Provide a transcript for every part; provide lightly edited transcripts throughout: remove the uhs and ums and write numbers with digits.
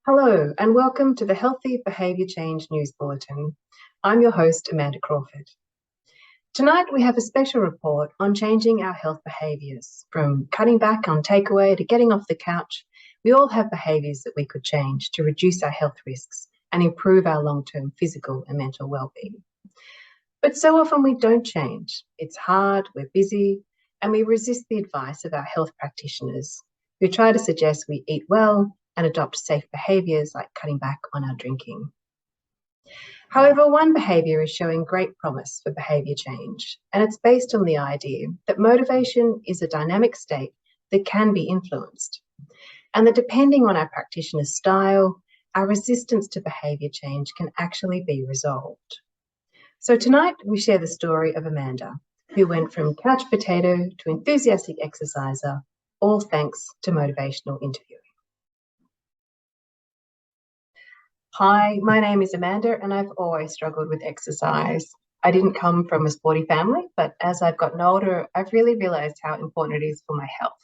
Hello, and welcome to the Healthy Behaviour Change News Bulletin. I'm your host, Amanda Crawford. Tonight, we have a special report on changing our health behaviours. From cutting back on takeaway to getting off the couch, we all have behaviours that we could change to reduce our health risks and improve our long-term physical and mental well-being. But so often we don't change. It's hard, we're busy, and we resist the advice of our health practitioners who try to suggest we eat well and adopt safe behaviours like cutting back on our drinking. However, one behaviour is showing great promise for behaviour change, and it's based on the idea that motivation is a dynamic state that can be influenced, and that depending on our practitioner's style, our resistance to behaviour change can actually be resolved. So tonight, we share the story of Amanda, who went from couch potato to enthusiastic exerciser, all thanks to motivational interviewing. Hi, my name is Amanda and I've always struggled with exercise. I didn't come from a sporty family, but as I've gotten older, I've really realised how important it is for my health.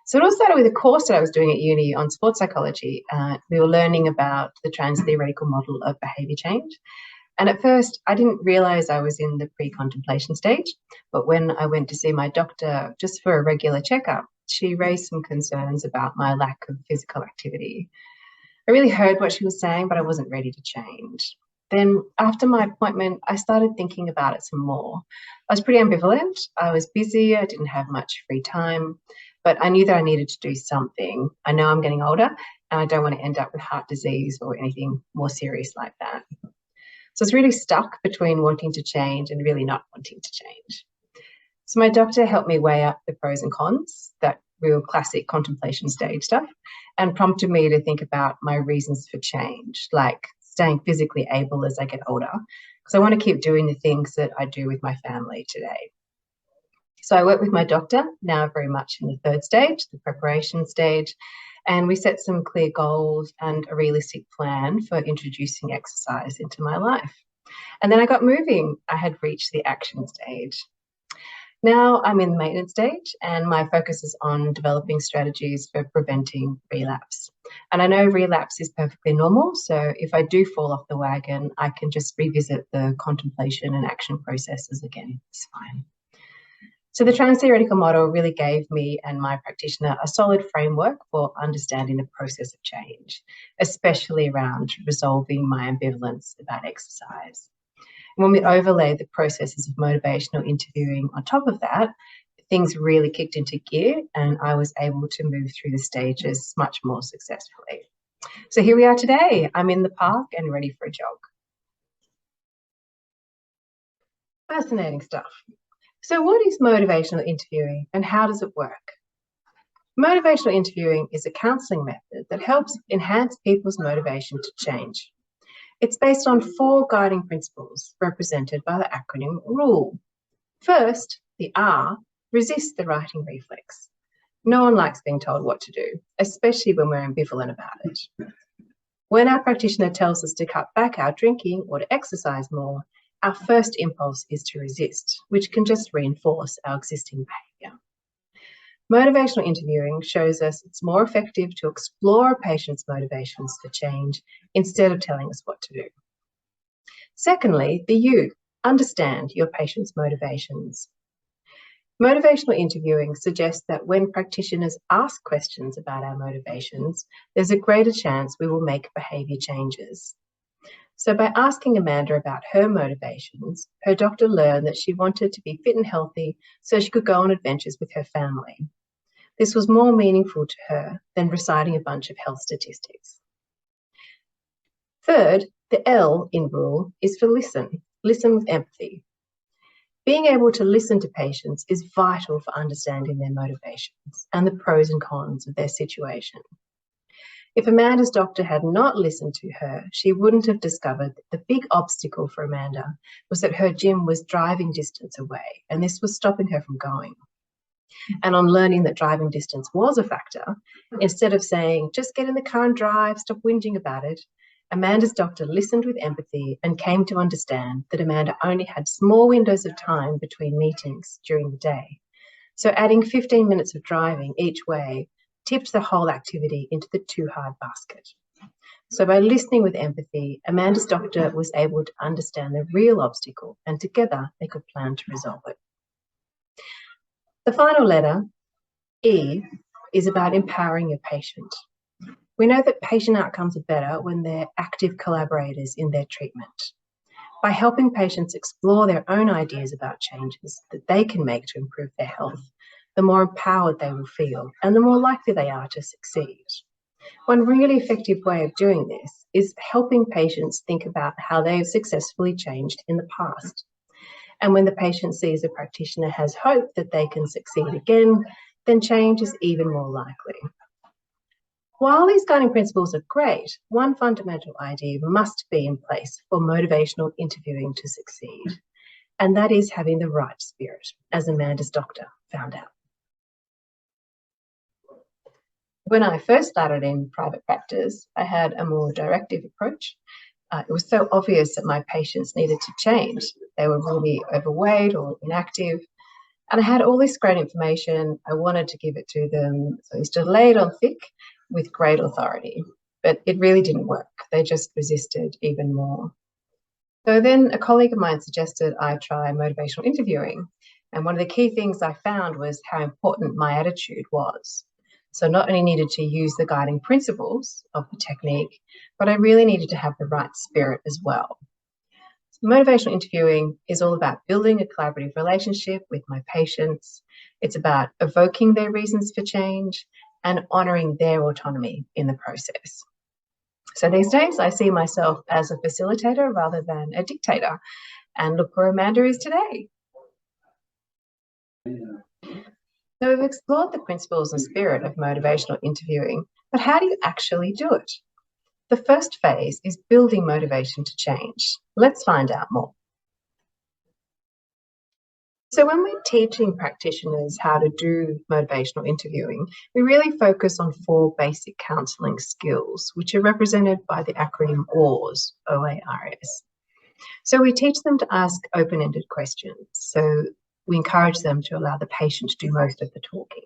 So it all started with a course that I was doing at uni on sports psychology. We were learning about the trans-theoretical model of behaviour change. And at first, I didn't realise I was in the pre-contemplation stage, but when I went to see my doctor just for a regular checkup, she raised some concerns about my lack of physical activity. I really heard what she was saying, but I wasn't ready to change. Then after my appointment, I started thinking about it some more. I was pretty ambivalent. I was busy. I didn't have much free time, but I knew that I needed to do something. I know I'm getting older and I don't want to end up with heart disease or anything more serious like that. So I was really stuck between wanting to change and really not wanting to change. So my doctor helped me weigh up the pros and cons, that real classic contemplation stage stuff, and prompted me to think about my reasons for change, like staying physically able as I get older, because I want to keep doing the things that I do with my family today. So I work with my doctor, now very much in the third stage, the preparation stage, and we set some clear goals and a realistic plan for introducing exercise into my life. And then I got moving. I had reached the action stage. Now I'm in the maintenance stage and my focus is on developing strategies for preventing relapse. And I know relapse is perfectly normal, so if I do fall off the wagon, I can just revisit the contemplation and action processes again. It's fine. So the trans-theoretical model really gave me and my practitioner a solid framework for understanding the process of change, especially around resolving my ambivalence about exercise. When we overlay the processes of motivational interviewing on top of that, things really kicked into gear and I was able to move through the stages much more successfully. So here we are today. I'm in the park and ready for a jog. Fascinating stuff. So what is motivational interviewing and how does it work? Motivational interviewing is a counselling method that helps enhance people's motivation to change. It's based on 4 guiding principles represented by the acronym RULE. First, the R, resist the righting reflex. No one likes being told what to do, especially when we're ambivalent about it. When our practitioner tells us to cut back our drinking or to exercise more, our first impulse is to resist, which can just reinforce our existing behaviour. Motivational interviewing shows us it's more effective to explore a patient's motivations for change instead of telling us what to do. Secondly, the U, understand your patient's motivations. Motivational interviewing suggests that when practitioners ask questions about our motivations, there's a greater chance we will make behaviour changes. So by asking Amanda about her motivations, her doctor learned that she wanted to be fit and healthy so she could go on adventures with her family. This was more meaningful to her than reciting a bunch of health statistics. Third, the L in RULE is for listen. Listen with empathy. Being able to listen to patients is vital for understanding their motivations and the pros and cons of their situation. If Amanda's doctor had not listened to her, she wouldn't have discovered that the big obstacle for Amanda was that her gym was driving distance away, and this was stopping her from going. And on learning that driving distance was a factor, instead of saying, just get in the car and drive, stop whinging about it, Amanda's doctor listened with empathy and came to understand that Amanda only had small windows of time between meetings during the day. So adding 15 minutes of driving each way tipped the whole activity into the too hard basket. So by listening with empathy, Amanda's doctor was able to understand the real obstacle, and together they could plan to resolve it. The final letter, E, is about empowering your patient. We know that patient outcomes are better when they're active collaborators in their treatment. By helping patients explore their own ideas about changes that they can make to improve their health, the more empowered they will feel and the more likely they are to succeed. One really effective way of doing this is helping patients think about how they have successfully changed in the past. And when the patient sees a practitioner has hope that they can succeed again, then change is even more likely. While these guiding principles are great, one fundamental idea must be in place for motivational interviewing to succeed, and that is having the right spirit, as Amanda's doctor found out. When I first started in private practice, I had a more directive approach. It was so obvious that my patients needed to change. They were really overweight or inactive, and I had all this great information. I wanted to give it to them, so I used to lay it on thick with great authority, but it really didn't work. They just resisted even more. So then a colleague of mine suggested I try motivational interviewing, and one of the key things I found was how important my attitude was. So not only needed to use the guiding principles of the technique, but I really needed to have the right spirit as well. So motivational interviewing is all about building a collaborative relationship with my patients. It's about evoking their reasons for change and honouring their autonomy in the process. So these days I see myself as a facilitator rather than a dictator. And look where Amanda is today. So we've explored the principles and spirit of motivational interviewing, but how do you actually do it? The first phase is building motivation to change. Let's find out more. So when we're teaching practitioners how to do motivational interviewing, we really focus on 4 basic counselling skills, which are represented by the acronym OARS, O-A-R-S. So we teach them to ask open-ended questions. So we encourage them to allow the patient to do most of the talking.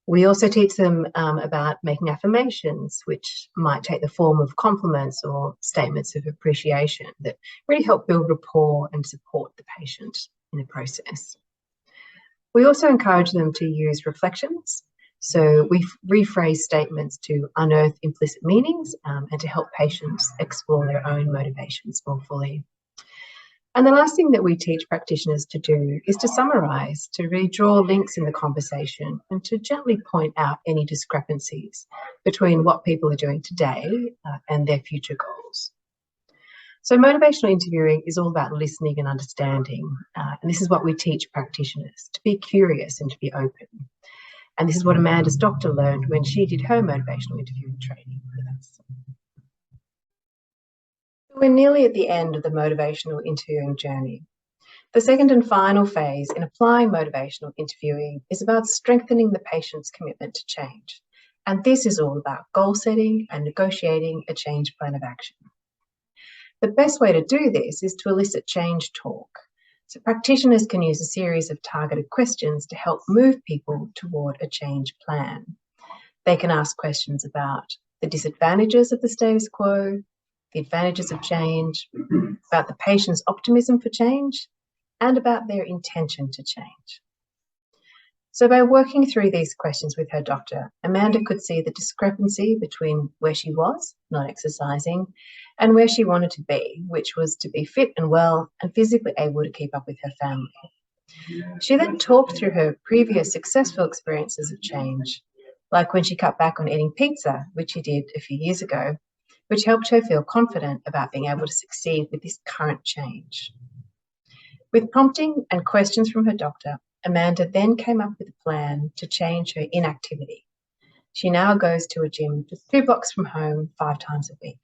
We also teach them about making affirmations, which might take the form of compliments or statements of appreciation that really help build rapport and support the patient in the process. We also encourage them to use reflections. So we rephrase statements to unearth implicit meanings and to help patients explore their own motivations more fully. And the last thing that we teach practitioners to do is to summarise, to really draw links in the conversation and to gently point out any discrepancies between what people are doing today and their future goals. So motivational interviewing is all about listening and understanding. And this is what we teach practitioners, to be curious and to be open. And this is what Amanda's doctor learned when she did her motivational interviewing training with us. We're nearly at the end of the motivational interviewing journey. The second and final phase in applying motivational interviewing is about strengthening the patient's commitment to change. And this is all about goal setting and negotiating a change plan of action. The best way to do this is to elicit change talk. So practitioners can use a series of targeted questions to help move people toward a change plan. They can ask questions about the disadvantages of the status quo, the advantages of change, about the patient's optimism for change, and about their intention to change. So by working through these questions with her doctor, Amanda could see the discrepancy between where she was, not exercising, and where she wanted to be, which was to be fit and well and physically able to keep up with her family. She then talked through her previous successful experiences of change, like when she cut back on eating pizza, which she did a few years ago, which helped her feel confident about being able to succeed with this current change. With prompting and questions from her doctor, Amanda then came up with a plan to change her inactivity. She now goes to a gym just 2 blocks from home 5 times a week.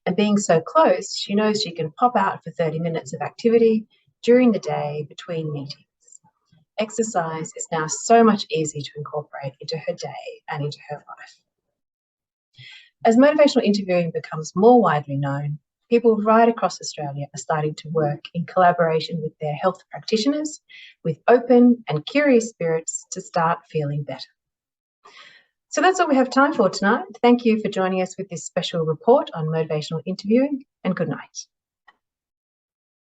And being so close, she knows she can pop out for 30 minutes of activity during the day between meetings. Exercise is now so much easier to incorporate into her day and into her life. As motivational interviewing becomes more widely known, people right across Australia are starting to work in collaboration with their health practitioners with open and curious spirits to start feeling better. So that's all we have time for tonight. Thank you for joining us with this special report on motivational interviewing, and good night.